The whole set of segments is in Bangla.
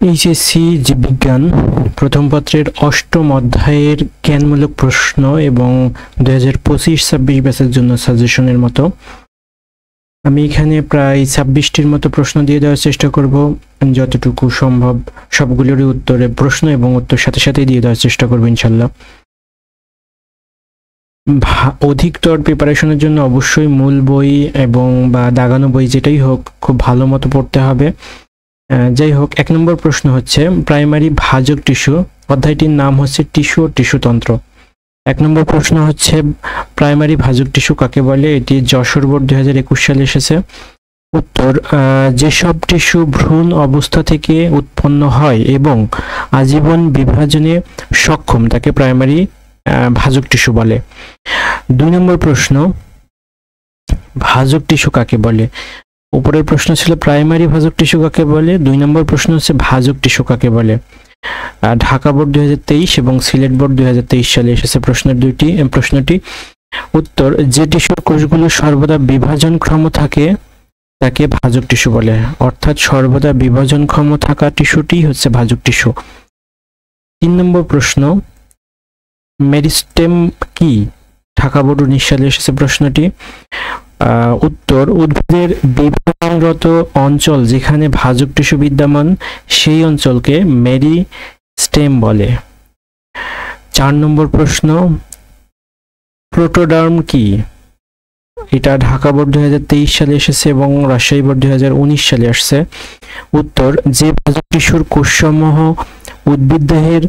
এইচএসসি জীববিজ্ঞান প্রথম পত্রের অষ্টম অধ্যায়ের জ্ঞানমূলক প্রশ্ন এবং 2025-26 ব্যাচের জন্য সাজেশনের মতো আমি এখানে প্রায় 26টির মতো প্রশ্ন দিয়ে দেওয়ার চেষ্টা করব। যতটুকু সম্ভব সবগুলোরই উত্তরে প্রশ্ন এবং উত্তর সাথে সাথে দিয়ে দেওয়ার চেষ্টা করব ইনশাল্লাহ। অধিকতর প্রিপারেশনের জন্য অবশ্যই মূল বই এবং বা দাগানো বই যেটাই হোক খুব ভালো মতো পড়তে হবে। যাই হোক, 1 নম্বর প্রশ্ন হচ্ছে প্রাইমারি ভাজক টিস্যু, অধ্যায়টির নাম হচ্ছে টিস্যু ও টিস্যুতন্ত্র। 1 নম্বর প্রশ্ন হচ্ছে প্রাইমারি ভাজক টিস্যু কাকে বলে, এটি যশোর বোর্ড 2021 সালে এসেছে। উত্তর, যেসব টিস্যু ভ্রূণ অবস্থা থেকে উৎপন্ন হয় এবং আজীবন বিভাজনে সক্ষম তাকে প্রাইমারি ভাজক টিস্যু বলে। 2 নম্বর প্রশ্ন ভাজক টিস্যু কাকে বলে, উপরের প্রশ্ন ছিল প্রাইমারি ভাজক টিস্যু কাকে বলে, 2 নম্বর প্রশ্ন হচ্ছে ভাজক টিস্যু কাকে বলে। ঢাকা বোর্ড 2023 এবং সিলেট বোর্ড 2023 সালে এসেছে প্রশ্নটি। উত্তর, যে টিস্যুর কোষগুলো সর্বদা বিভাজনক্ষম থাকে তাকে ভাজক টিস্যু বলে, অর্থাৎ সর্বদা বিভাজনক্ষম থাকা টিস্যুটি হচ্ছে ভাজক টিস্যু। 3 নম্বর প্রশ্ন মেরিস্টেম কি, ঢাকা বোর্ড 19 সালে এসেছে প্রশ্নটি। উত্তর, উদ্ভিদের বিভাজনরত অঞ্চল যেখানে ভাজক টিস্যু বিদ্যমান সেই অঞ্চলকে মেরিস্টেম বলে। 4 নম্বর প্রশ্ন প্রোটোডার্ম কি, এটা ঢাকা বোর্ড 2023 সালে এসেছে এবং রাজশাহী বোর্ড 2019 সালে আসছে। উত্তর, যে ভাজক টিস্যুর কোষসমূহ উদ্ভিদদেহের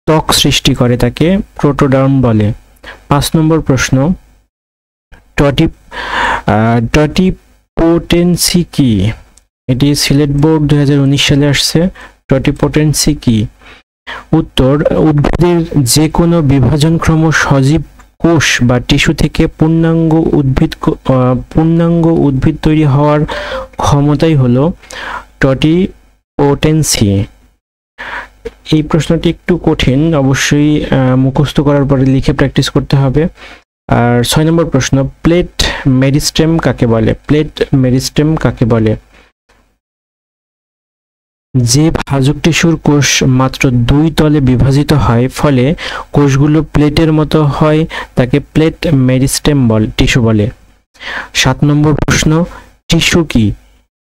ত্বক সৃষ্টি করে তাকে প্রোটোডার্ম বলে। 5 নম্বর প্রশ্ন টটিপোটেন্সি কি, এটি সিলেট বোর্ড 2019 সালে আসছে। টটিপোটেন্সি কি? উত্তর, উদ্ভিদের যে কোনো বিভাজনক্ষম সজীব কোষ বা টিস্যু থেকে পূর্ণাঙ্গ উদ্ভিদ তৈরি হওয়ার ক্ষমতাই হলো টটিপোটেন্সি। এই প্রশ্নটি একটু কঠিন, অবশ্যই মুখস্থ করার পরে লিখে প্র্যাকটিস করতে হবে। আর 6 নম্বর প্রশ্ন প্লেট মেরিস্টেম কাকে বলে, প্লেট মেরিস্টেম কাকে বলে? যে ভাজক টিস্যুর কোষ মাত্র 2 তলে বিভাজিত হয় ফলে কোষগুলো প্লেটের মতো হয় তাকে প্লেট মেরিস্টেম টিস্যু বলে। 7 নম্বর প্রশ্ন টিস্যু কি,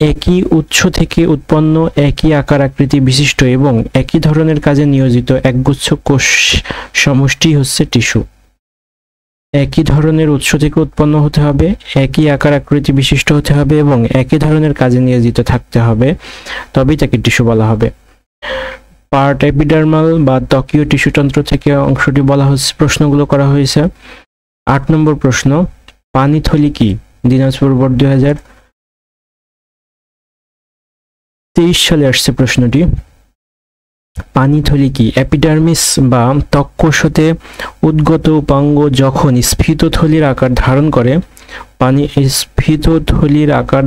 একই উৎস থেকে উৎপন্ন একই আকার আকৃতি বিশিষ্ট এবং একই ধরনের কাজে নিয়োজিত একগুচ্ছ কোষ সমষ্টি হচ্ছে টিস্যু। একই ধরনের উৎস থেকে উৎপন্ন হতে হবে, একই আকার আকৃতি বিশিষ্ট হতে হবে এবং একই ধরনের কাজে নিয়োজিত থাকতে হবে, তবেই তাকে টিস্যু বলা হবে। পার্ট এপিডার্মাল বা ত্বকীয় টিস্যুতন্ত্র থেকে অংশটি বলা হচ্ছে, প্রশ্নগুলো করা হয়েছে। 8 নম্বর প্রশ্ন পানিথলি কি, দিনাজপুর বোর্ড 2023 সালে আসছে প্রশ্নটি। পানিথলি কি, এপিডার্মিস বা ত্বক কোষ হতে উদ্গত উপাঙ্গ যখন স্ফীতথলির আকার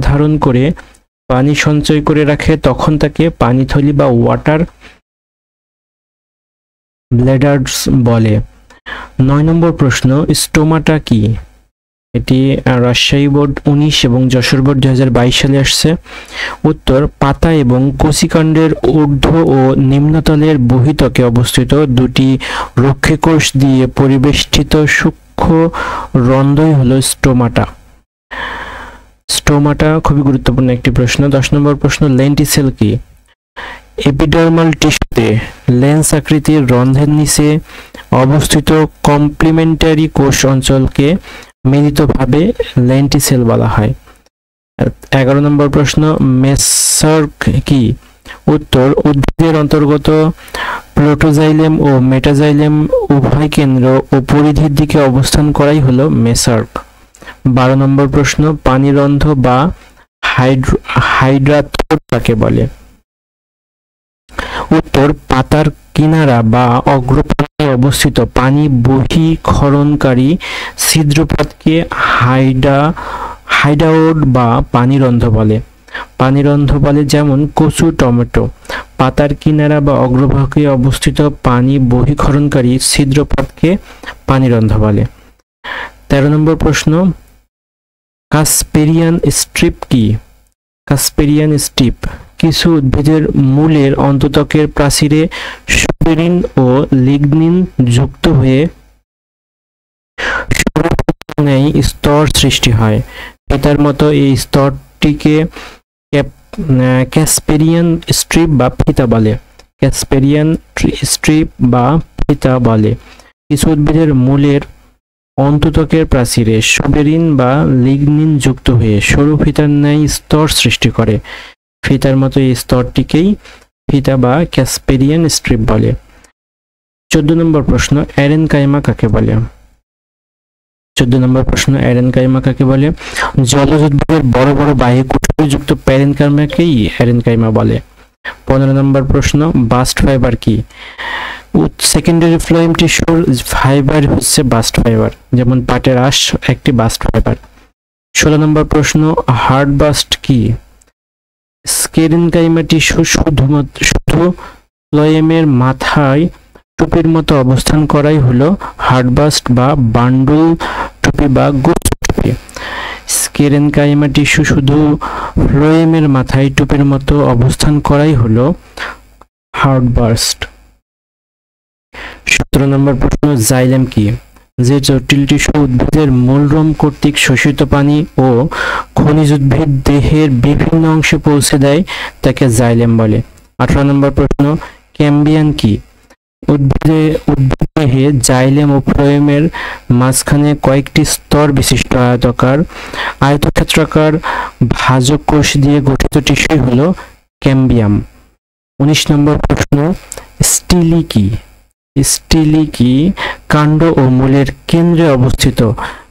ধারণ করে পানি সঞ্চয় করে রাখে তখন তাকে পানিথলি বা ওয়াটার ব্লেডার্স বলে। 9 নম্বর প্রশ্ন স্টোমাটা কি, এটি রাজশাহী বোর্ড 19 এবং যশোর বোর্ড 2022 সালে আসছে। উত্তর, পাতা এবং কচিকাণ্ডের ঊর্ধ্ব ও নিম্নতলের বহিতকে অবস্থিত দুটি রক্ষীকোষ দিয়ে পরিবেষ্টিত সূক্ষ্ম রন্ধ্রই হলো স্টোমাটা। স্টোমাটা খুবই গুরুত্বপূর্ণ একটি প্রশ্ন। 10 নম্বর প্রশ্ন লেন্টিসেল কি, এপিডার্মাল টিস্যুতে লেন্স আকৃতির রন্ধ্রের নিচে অবস্থিত কমপ্লিমেন্টারি কোষ অঞ্চলকে মিলিতভাবে লেন্টিসেল বলা হয়। 11 নম্বর প্রশ্ন মেসার্ক কি, উত্তর, উদ্ভিদের অন্তর্গত প্রোটোজাইলেম ও মেটাজাইলেম উভয় কেন্দ্র ও পরিধির দিকে অবস্থান করাই হলো মেসার্ক। 12 নম্বর প্রশ্ন পানিরন্ধ্র বা হাইড্রাথোর কাকে বলে? উত্তর, পাতার কিনারা বা অগ্রপ্রান্তে অবস্থিত পানি বহিঃক্ষরণকারী ছিদ্রপথকে হাইডাওড বা পানিরন্ধ্র বলে। পানিরন্ধ্র বলে যেমন কচু, টমেটো। পাতার কিনারা বা অগ্রভাগে অবস্থিত পানি বহিঃক্ষরণকারী ছিদ্রপথকে পানিরন্ধ্র বলে। 13 নম্বর প্রশ্ন কাসপেরিয়ান স্ট্রিপ কি, কাসপেরিয়ান স্ট্রিপ কিছু উদ্ভিদের মূলের অন্তত্বকের প্রাচীরে সুবেরিন ও লিগনিন যুক্ত হয়ে স্তর সৃষ্টি হয়। এটার মতো এই স্তরটিকে ক্যাসপেরিয়ান স্ট্রিপ বা ফিতা বলে। ক্যাসপেরিয়ান স্ট্রিপ বা ফিতা বলে। কিছু উদ্ভিদের মূলের অন্তত্বকের প্রাচীরে সুবেরিন বা লিগনিন যুক্ত হয়ে সরু ফিতার ন্যায় স্তর সৃষ্টি করে। ফিতার মতো এই স্তরটিকেই ফিতা বা ক্যাসপেরিয়ান স্ট্রিপ বলে। 14 নম্বর প্রশ্ন, অ্যারেনকাইমা কাকে বলে? 14 নম্বর প্রশ্ন, অ্যারেনকাইমা কাকে বলে? জলজ উদ্ভিদের বড় বড় বাহ্যিক কোষযুক্ত প্যারেনকাইমাকেই অ্যারেনকাইমা বলে। 15 নম্বর প্রশ্ন, বাস্ট ফাইবার কি? সেকেন্ডারি ফ্লোয়েম টিস্যুর ফাইবার হচ্ছে বাস্ট ফাইবার, যেমন পাটের আঁশ একটি বাস্ট ফাইবার। 16 নম্বর প্রশ্ন, হার্ড বাস্ট কি? স্কেরেনকাইমা টিস্যু শুধু ফ্লোয়েমের মাথায় টুপির মতো অবস্থান করাই হলো হার্ড বাস্ট বা বান্ডুল টুপি বা গোস্ত টুপি। স্কেরেনকাইমা টিস্যু শুধু ফ্লোয়েমের মাথায় টুপির মতো অবস্থান করাই হলো হার্ড বাস্ট। 17 নম্বর প্রশ্ন, জাইলেম কি? যে জটিল টিস্যু উদ্ভিদের মূলরোম কর্তৃক শোষিত পানি ও খনিজ উদ্ভিদ দেহের বিভিন্ন অংশে পৌঁছে দেয় তাকে জাইলেম বলে। 18 নম্বর প্রশ্ন, ক্যাম্বিয়ান কি? উদ্ভিদ দেহে জাইলেম ও ফ্লোয়েমের মাঝখানে কয়েকটি স্তর বিশিষ্ট আয়তক্ষেত্রাকার ভাজক কোষ দিয়ে গঠিত টিস্যুই হলো ক্যাম্বিয়াম। 19 নম্বর প্রশ্ন, স্টিলি কি? স্টিলি কি কাণ্ড ও মূলের কেন্দ্রে অবস্থিত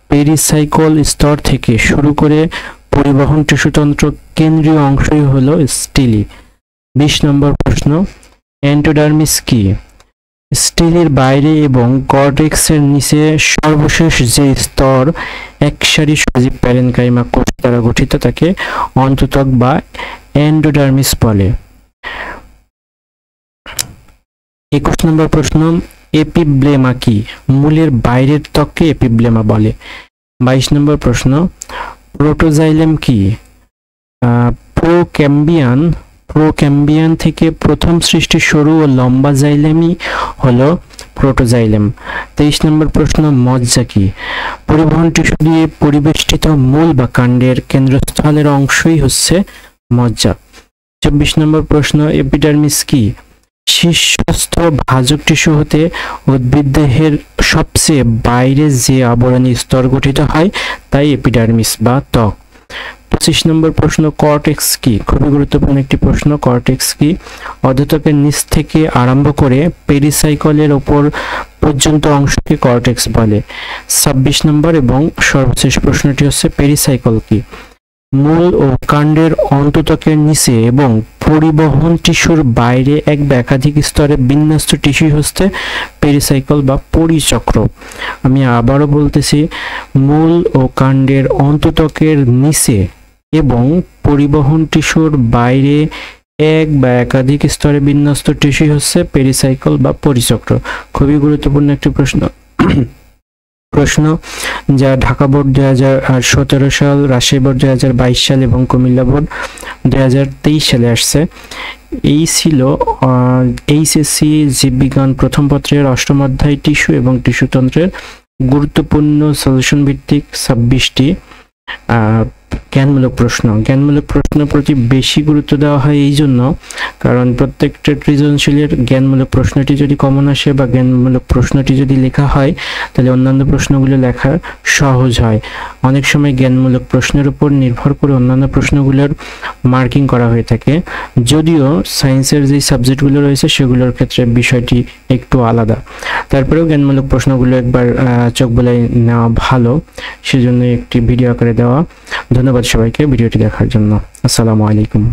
পেরিসাইকল স্তর থেকে শুরু করে পরিবহন টিস্যুতন্ত্র কেন্দ্রীয় অংশই হলো স্টিলি। 20 নম্বর প্রশ্ন, এন্ডোডার্মিস কি? স্টিলির বাইরে এবং কর্টেক্সের নিচে সর্বশেষ যে স্তর একসারি সজীব প্যারেনকাইমা কোষ দ্বারা গঠিত তাকে অন্তত্বক বা এন্ডোডার্মিস বলে। 21 নম্বর প্রশ্ন, এপিব্লেমা কি? মূলের বাইরের ত্বককে এপিব্লেমা বলে। 22 নম্বর প্রশ্ন, প্রোটোজাইলেম কি? প্রোক্যাম্বিয়ান থেকে প্রথম সৃষ্টি সরু ও লম্বা জাইলেমই হলো প্রোটোজাইলেম। 23 নম্বর প্রশ্ন, মজ্জা কি? পরিবহন টিস্যু দিয়ে পরিবেষ্টিত মূল বা কাণ্ডের কেন্দ্রস্থলের অংশই হচ্ছে মজ্জা। 24 নম্বর প্রশ্ন, এপিডার্মিস কি? শীর্ষস্থ ভাজক টিস্যু হতে উদ্ভিদ দেহের সবচেয়ে বাইরে যে আবরণী স্তর গঠিত হয় তাই এপিডার্মিস বা ত্বক। 25 নম্বর প্রশ্ন, কর্টেক্স কি? খুবই গুরুত্বপূর্ণ একটি প্রশ্ন। কর্টেক্স কি? অধোত্বকের নিচ থেকে আরম্ভ করে পেরিসাইকলের ওপর পর্যন্ত অংশকে কর্টেক্স বলে। 26 নম্বর এবং সর্বশেষ প্রশ্নটি হচ্ছে, পেরিসাইকল কি? মূল ও কাণ্ডের অন্তত্বকের নিচে এবং পরিবহন টিস্যুর বাইরে এক বা একাধিক স্তরে বিন্যস্ত টিস্যু হচ্ছে পেরিসাইকল বা পরিচক্র। আমি আবারও বলতেছি, মূল ও কাণ্ডের অন্তত্বকের নিচে এবং পরিবহন টিস্যুর বাইরে এক বা একাধিক স্তরে বিন্যস্ত টিস্যু হচ্ছে পেরিসাইকল বা পরিচক্র। খুবই গুরুত্বপূর্ণ একটি প্রশ্ন যা ঢাকা বোর্ড 2017 সাল, রাজশাহী বোর্ড 2022 সাল এবং কুমিল্লা বোর্ড 2023 সালে আসছে। এই ছিল এইচএসসি জীববিজ্ঞান প্রথম পত্রের 8ম অধ্যায় টিস্যু এবং টিস্যুতন্ত্রের গুরুত্বপূর্ণ সলিউশন ভিত্তিক 26টি জ্ঞানমূলক প্রশ্ন। জ্ঞানমূলক প্রশ্নের প্রতি বেশি গুরুত্ব দেওয়া হয় এই জন্য, কারণ প্রত্যেকটা সৃজনশীলের জ্ঞানমূলক প্রশ্নটি যদি কমন আসে বা জ্ঞানমূলক প্রশ্নটি যদি লেখা হয় তাহলে অন্যান্য প্রশ্নগুলো লেখা সহজ হয়। অনেক সময় জ্ঞানমূলক প্রশ্নের উপর নির্ভর করে অন্যান্য প্রশ্নগুলোর মার্কিং করা হয়ে থাকে, যদিও সায়েন্সের যে সাবজেক্টগুলো রয়েছে সেগুলোর ক্ষেত্রে বিষয়টি একটু আলাদা। তারপরেও জ্ঞানমূলক প্রশ্নগুলো একবার চোখ বুলাই নেওয়া ভালো, সেজন্য একটি ভিডিও আকারে দেওয়া। ধন্যবাদ সবাইকে ভিডিওটি দেখার জন্য। আসসালামু আলাইকুম।